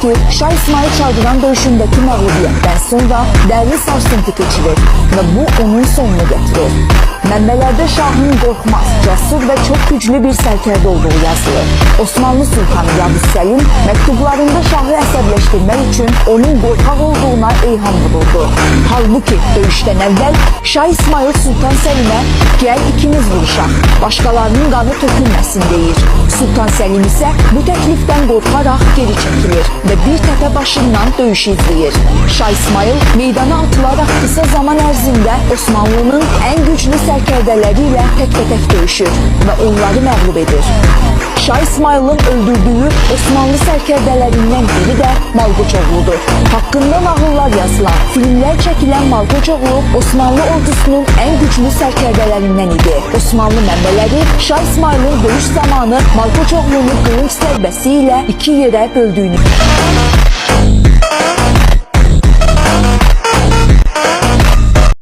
ki, Şah İsmail Çaldıran döyüşündeki məğlubiyyətdən sonra dərin sarsıntı keçirir və bu onun sonunu getirir. Mənbələrdə Şahın qorxmaz, cəsur və çox güclü bir sərkərdə olduğu yazılır. Osmanlı Sultanı Yavuz Səlim məktublarında Şahı əsəbləşdirmək üçün onun qorxaq olduğuna eyham vururdu. Halbuki döyüşdən əvvəl Şah İsmail Sultan Səlimə "Gəl ikimiz vuruşaq, başqalarının qanı tökülməsin" deyir. Sultan Səlim isə bu təklifdən qorxaraq geri çəkilir və bir təpə başından döyüşü izləyir. Şah İsmail meydana atılaraq qısa zaman ərzində Osmanlının ən güclü sərkərdələri ilə tək-tək döyüşür və onları məğlub edir. Şah İsmail'in öldürdüğü Osmanlı sərkərdələrindən biri də Malkoçoğlu'dur. Hakkında nağıllar yazılan, filmlər çəkilən Malkoçoğlu Osmanlı ordusunun ən güclü sərkərdələrindən idi. Osmanlı mənbələri Şah İsmail'in döyüş zamanı Malkoçoğlu'nu qılınc zərbəsi ilə iki yerə böldüyünü